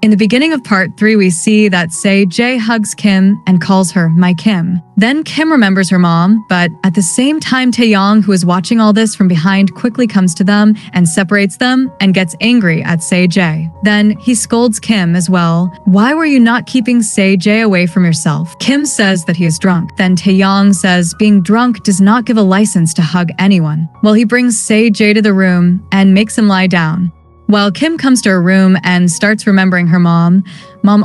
In the beginning of part 3, we see that Jae hugs Kim and calls her my Kim. Then Kim remembers her mom, but at the same time Taeyong, who is watching all this from behind, quickly comes to them and separates them and gets angry at Jae. Then he scolds Kim as well. Why were you not keeping Jae away from yourself? Kim says that he is drunk. Then Taeyong says being drunk does not give a license to hug anyone. Well, he brings Jae to the room and makes him lie down. While Kim comes to her room and starts remembering her mom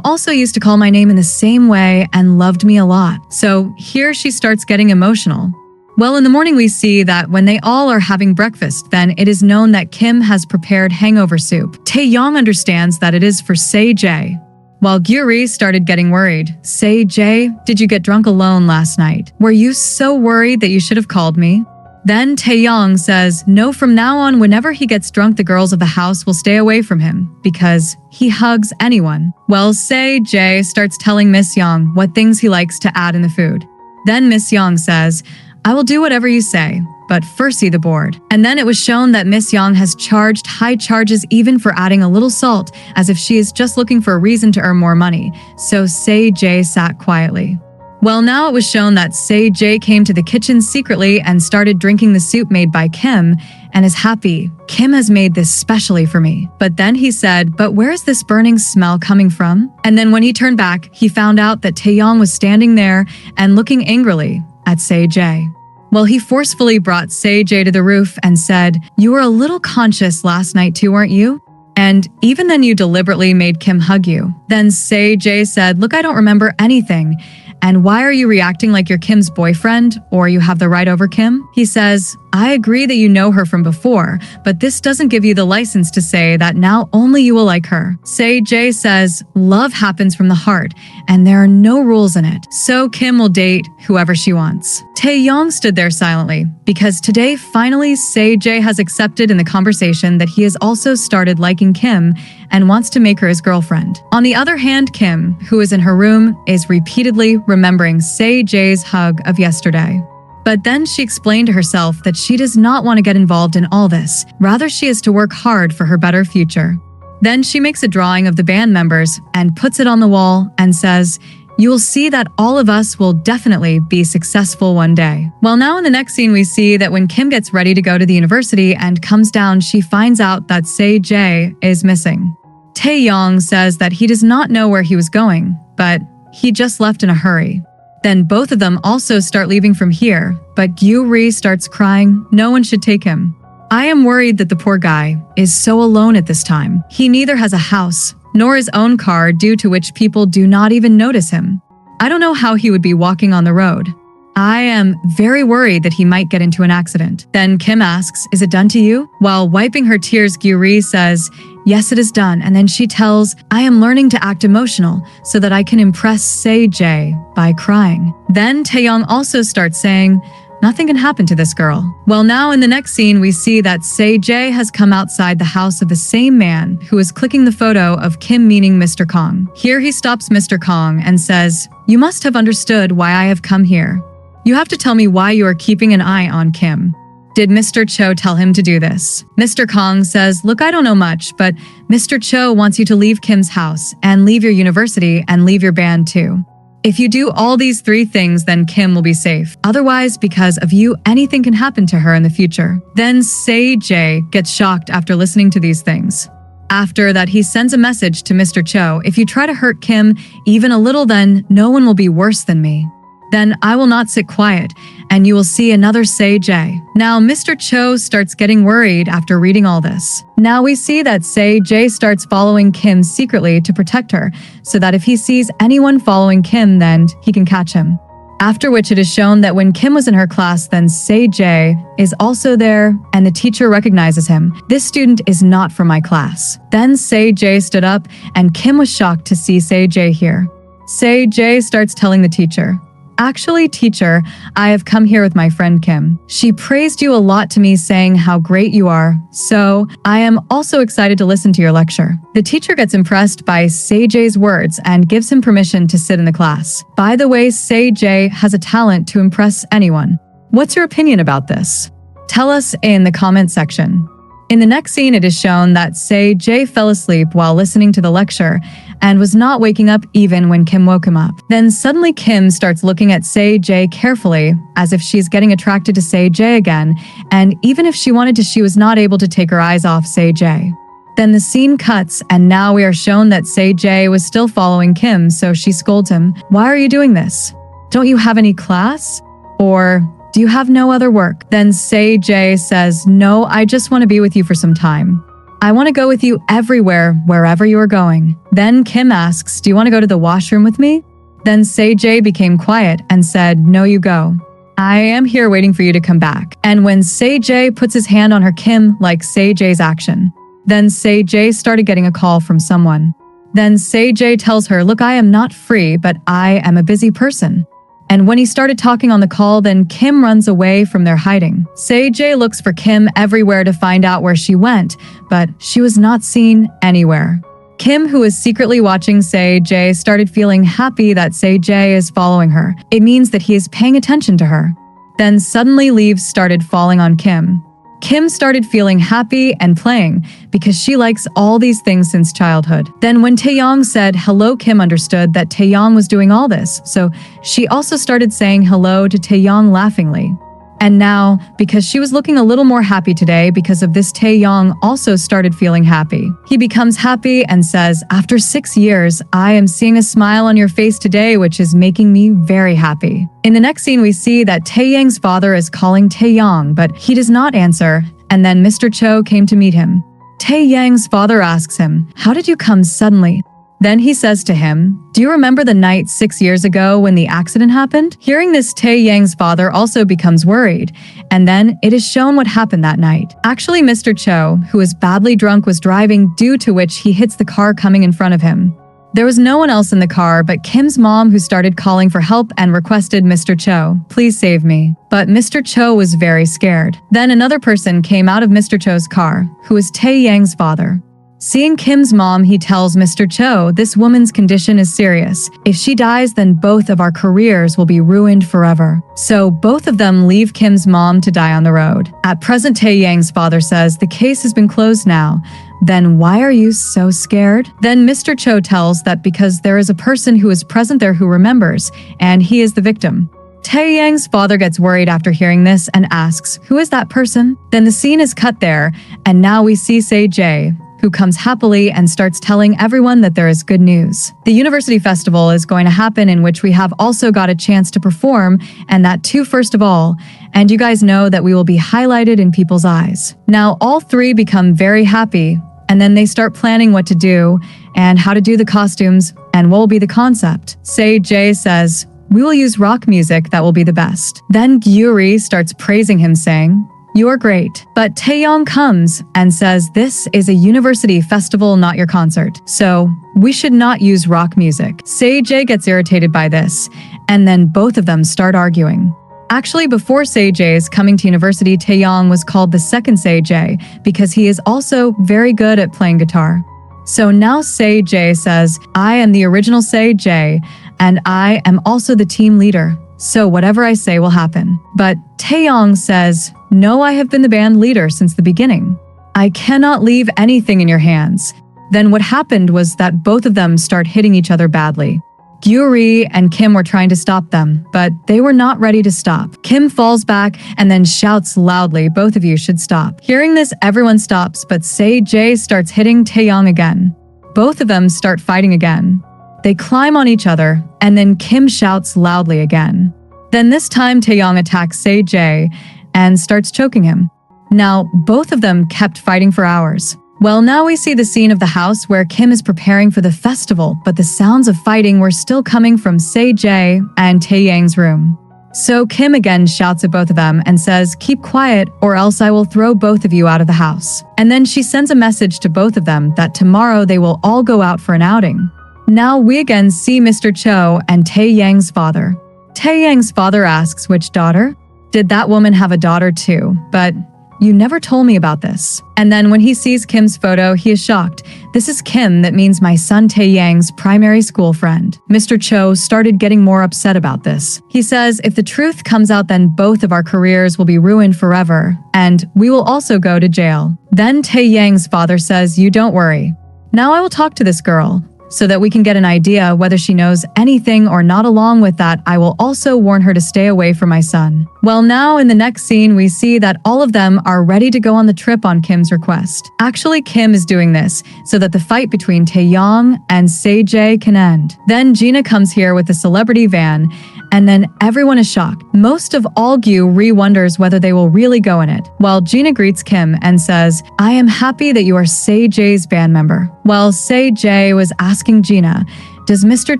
also used to call my name in the same way and loved me a lot. So here she starts getting emotional. Well, in the morning we see that when they all are having breakfast, then it is known that Kim has prepared hangover soup. Taeyong understands that it is for Jae. While Gyuri started getting worried, Jae, did you get drunk alone last night? Were you so worried that you should have called me? Then Taeyong says, no, from now on, whenever he gets drunk, the girls of the house will stay away from him because he hugs anyone. Well, Jae starts telling Miss Young what things he likes to add in the food. Then Miss Young says, I will do whatever you say, but first see the board. And then it was shown that Miss Young has charged high charges even for adding a little salt, as if she is just looking for a reason to earn more money. So Jae sat quietly. Well, now it was shown that Jae came to the kitchen secretly and started drinking the soup made by Kim and is happy. Kim has made this specially for me. But then he said, but where is this burning smell coming from? And then when he turned back, he found out that Taeyong was standing there and looking angrily at Jae. Well, he forcefully brought Jae to the roof and said, you were a little conscious last night too, weren't you? And even then you deliberately made Kim hug you. Then Jae said, look, I don't remember anything. And why are you reacting like you're Kim's boyfriend or you have the right over Kim? He says, I agree that you know her from before, but this doesn't give you the license to say that now only you will like her. Jae says, love happens from the heart and there are no rules in it. So Kim will date whoever she wants. Taeyong stood there silently because today finally Jae has accepted in the conversation that he has also started liking Kim and wants to make her his girlfriend. On the other hand, Kim, who is in her room, is repeatedly remembering Jae's hug of yesterday. But then she explained to herself that she does not want to get involved in all this. Rather, she is to work hard for her better future. Then she makes a drawing of the band members and puts it on the wall and says, you will see that all of us will definitely be successful one day. Well, now in the next scene, we see that when Kim gets ready to go to the university and comes down, she finds out that Jae is missing. Taeyong says that he does not know where he was going, but he just left in a hurry. Then both of them also start leaving from here, but Gyuri starts crying. No one should take him. I am worried that the poor guy is so alone at this time. He neither has a house nor his own car, due to which people do not even notice him. I don't know how he would be walking on the road. I am very worried that he might get into an accident. Then Kim asks, is it done to you? While wiping her tears, Gyuri says, yes, it is done. And then she tells, I am learning to act emotional so that I can impress Jae by crying. Then Taeyong also starts saying, nothing can happen to this girl. Well, now in the next scene, we see that Jae has come outside the house of the same man who is clicking the photo of Kim, meaning Mr. Kong. Here he stops Mr. Kong and says, you must have understood why I have come here. You have to tell me why you are keeping an eye on Kim. Did Mr. Cho tell him to do this? Mr. Kong says, look, I don't know much, but Mr. Cho wants you to leave Kim's house and leave your university and leave your band too. If you do all these 3 things, then Kim will be safe. Otherwise, because of you, anything can happen to her in the future. Then Jae gets shocked after listening to these things. After that, he sends a message to Mr. Cho, if you try to hurt Kim even a little, then no one will be worse than me. Then I will not sit quiet, and you will see another Jae. Now, Mr. Cho starts getting worried after reading all this. Now we see that Jae starts following Kim secretly to protect her, so that if he sees anyone following Kim, then he can catch him. After which it is shown that when Kim was in her class, then Jae is also there, and the teacher recognizes him. This student is not from my class. Then Jae stood up, and Kim was shocked to see Jae here. Jae starts telling the teacher, actually, teacher, I have come here with my friend Kim. She praised you a lot to me, saying how great you are. So I am also excited to listen to your lecture. The teacher gets impressed by Jae's words and gives him permission to sit in the class. By the way, Jae has a talent to impress anyone. What's your opinion about this? Tell us in the comment section. In the next scene, it is shown that Jae fell asleep while listening to the lecture and was not waking up even when Kim woke him up. Then suddenly Kim starts looking at Jae carefully, as if she's getting attracted to Jae again, and even if she wanted to, she was not able to take her eyes off Jae. Then the scene cuts, and now we are shown that Jae was still following Kim, so she scolds him. "Why are you doing this? Don't you have any class? Or do you have no other work?" Then Jae says, "No, I just want to be with you for some time. I want to go with you everywhere, wherever you are going." Then Kim asks, "Do you want to go to the washroom with me?" Then Jae became quiet and said, "No, you go. I am here waiting for you to come back." And when Jae puts his hand on her, Kim likes Jae's action. Then Jae started getting a call from someone. Then Jae tells her, "Look, I am not free, but I am a busy person." And when he started talking on the call, then Kim runs away from their hiding. Jae looks for Kim everywhere to find out where she went, but she was not seen anywhere. Kim, who is secretly watching Jae, started feeling happy that Jae is following her. It means that he is paying attention to her. Then suddenly leaves started falling on Kim. Kim started feeling happy and playing because she likes all these things since childhood. Then when Taeyong said hello, Kim understood that Taeyong was doing all this, so she also started saying hello to Taeyong laughingly. And now, because she was looking a little more happy today because of this, Taeyong also started feeling happy. He becomes happy and says, "After 6 years, I am seeing a smile on your face today, which is making me very happy." In the next scene, we see that Taeyang's father is calling Taeyong, but he does not answer, and then Mr. Cho came to meet him. Taeyang's father asks him, "How did you come suddenly?" Then he says to him, "Do you remember the night 6 years ago when the accident happened?" Hearing this, Taeyang's father also becomes worried, and then it is shown what happened that night. Actually, Mr. Cho, who was badly drunk, was driving, due to which he hits the car coming in front of him. There was no one else in the car but Kim's mom, who started calling for help and requested Mr. Cho, "Please save me." But Mr. Cho was very scared. Then another person came out of Mr. Cho's car, who was Taeyang's father. Seeing Kim's mom, he tells Mr. Cho, "This woman's condition is serious. If she dies, then both of our careers will be ruined forever." So both of them leave Kim's mom to die on the road. At present, Taeyang's father says, "The case has been closed now. Then why are you so scared?" Then Mr. Cho tells that because there is a person who is present there who remembers, and he is the victim. Taeyang's father gets worried after hearing this and asks, "Who is that person?" Then the scene is cut there, and now we see Jae, who comes happily and starts telling everyone that there is good news. The university festival is going to happen, in which we have also got a chance to perform, and that too first of all, and you guys know that we will be highlighted in people's eyes. Now all three become very happy, and then they start planning what to do and how to do the costumes and what will be the concept. Jae says, "We will use rock music, that will be the best." Then Gyuri starts praising him, saying, "You are great." But Taeyong comes and says, "This is a university festival, not your concert. So we should not use rock music." Jae gets irritated by this, and then both of them start arguing. Actually, before Jae's coming to university, Taeyong was called the second Jae because he is also very good at playing guitar. So now Jae says, "I am the original Jae, and I am also the team leader. So whatever I say will happen." But Taeyong says, "No, I have been the band leader since the beginning. I cannot leave anything in your hands." Then what happened was that both of them start hitting each other badly. Gyuri and Kim were trying to stop them, but they were not ready to stop. Kim falls back and then shouts loudly, "Both of you should stop." Hearing this, everyone stops, but Jae starts hitting Taeyong again. Both of them start fighting again. They climb on each other, and then Kim shouts loudly again. Then this time Taeyong attacks Jae and starts choking him. Now, both of them kept fighting for hours. Well, now we see the scene of the house where Kim is preparing for the festival, but the sounds of fighting were still coming from Jae and Taeyang's room. So Kim again shouts at both of them and says, "Keep quiet or else I will throw both of you out of the house." And then she sends a message to both of them that tomorrow they will all go out for an outing. Now we again see Mr. Cho and Taeyang's father. Taeyang's father asks, "Which daughter? Did that woman have a daughter too?" But You never told me about this. And then when he sees Kim's photo, he is shocked. This is Kim, that means my son Taeyang's primary school friend. Mr. Cho started getting more upset about this. He says, if the truth comes out, then both of our careers will be ruined forever, and we will also go to jail. Then Taeyang's father says, you don't worry. Now I will talk to this girl, so that we can get an idea whether she knows anything or not. Along with that, I will also warn her to stay away from my son. Well, now in the next scene, we see that all of them are ready to go on the trip on Kim's request. Actually, Kim is doing this so that the fight between Taeyong and Se-jae can end. Then Gina comes here with the celebrity van, and then everyone is shocked. Most of all, Gyu wonders whether they will really go in it, while Gina greets Kim and says, I am happy that you are Se-jae's band member. While Se-jae was asking Gina, does Mr.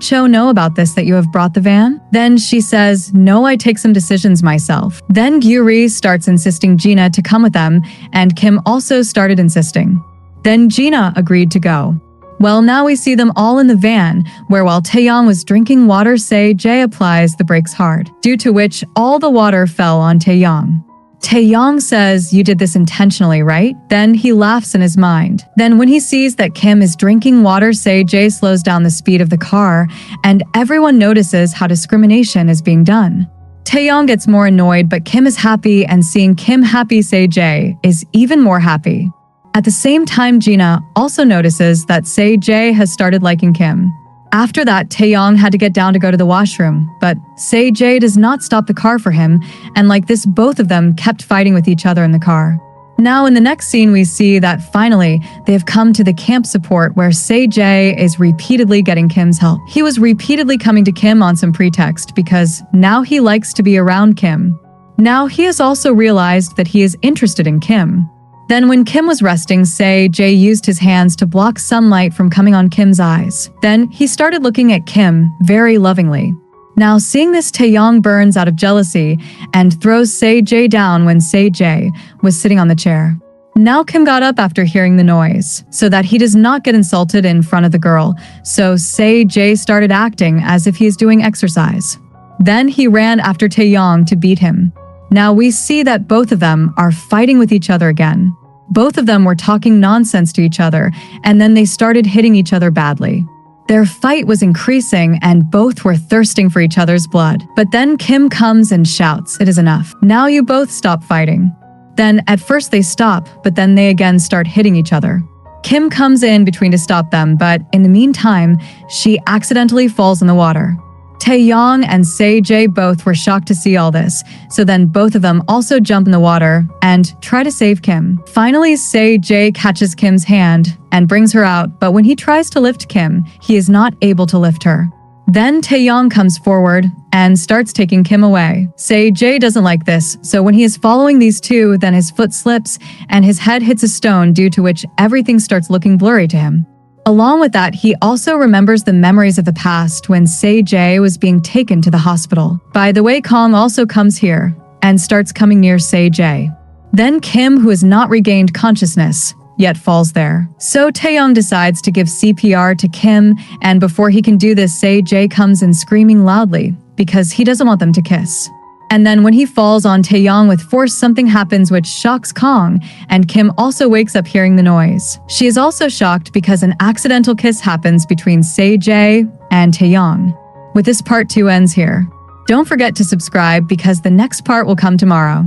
Cho know about this, that you have brought the van? Then she says, no, I take some decisions myself. Then Gyu starts insisting Gina to come with them, and Kim also started insisting. Then Gina agreed to go. Well, now we see them all in the van, where while Taeyong was drinking water, Se-jae applies the brakes hard, due to which all the water fell on Taeyong. Taeyong says, you did this intentionally, right? Then he laughs in his mind. Then when he sees that Kim is drinking water, Se-jae slows down the speed of the car, and everyone notices how discrimination is being done. Taeyong gets more annoyed, but Kim is happy, and seeing Kim happy, Se-jae is even more happy. At the same time, Gina also notices that Se-jae has started liking Kim. After that, Taeyong had to get down to go to the washroom, but Se-jae does not stop the car for him, and like this, both of them kept fighting with each other in the car. Now in the next scene, we see that finally they have come to the camp support, where Se-jae is repeatedly getting Kim's help. He was repeatedly coming to Kim on some pretext because now he likes to be around Kim. Now he has also realized that he is interested in Kim. Then when Kim was resting, Se-jae used his hands to block sunlight from coming on Kim's eyes. Then he started looking at Kim very lovingly. Now seeing this, Taeyong burns out of jealousy and throws Se-jae down when Se-jae was sitting on the chair. Now Kim got up after hearing the noise, so that he does not get insulted in front of the girl, so Se-jae started acting as if he is doing exercise. Then he ran after Taeyong to beat him. Now we see that both of them are fighting with each other again. Both of them were talking nonsense to each other, and then they started hitting each other badly. Their fight was increasing, and both were thirsting for each other's blood. But then Kim comes and shouts, it is enough. Now you both stop fighting. Then at first they stop, but then they again start hitting each other. Kim comes in between to stop them, but in the meantime, she accidentally falls in the water. Taeyong and Se-jae both were shocked to see all this, so then both of them also jump in the water and try to save Kim. Finally, Se-jae catches Kim's hand and brings her out, but when he tries to lift Kim, he is not able to lift her. Then Taeyong comes forward and starts taking Kim away. Se-jae doesn't like this, so when he is following these two, then his foot slips and his head hits a stone, due to which everything starts looking blurry to him. Along with that, he also remembers the memories of the past when Se-jae was being taken to the hospital. By the way, Kong also comes here and starts coming near Se-jae. Then Kim, who has not regained consciousness, yet falls there. So Taeyong decides to give CPR to Kim, and before he can do this, Se-jae comes in screaming loudly because he doesn't want them to kiss. And then when he falls on Taeyong with force, something happens which shocks Kong, and Kim also wakes up hearing the noise. She is also shocked because an accidental kiss happens between Se-jae and Taeyong. With this, part 2 ends here. Don't forget to subscribe because the next part will come tomorrow.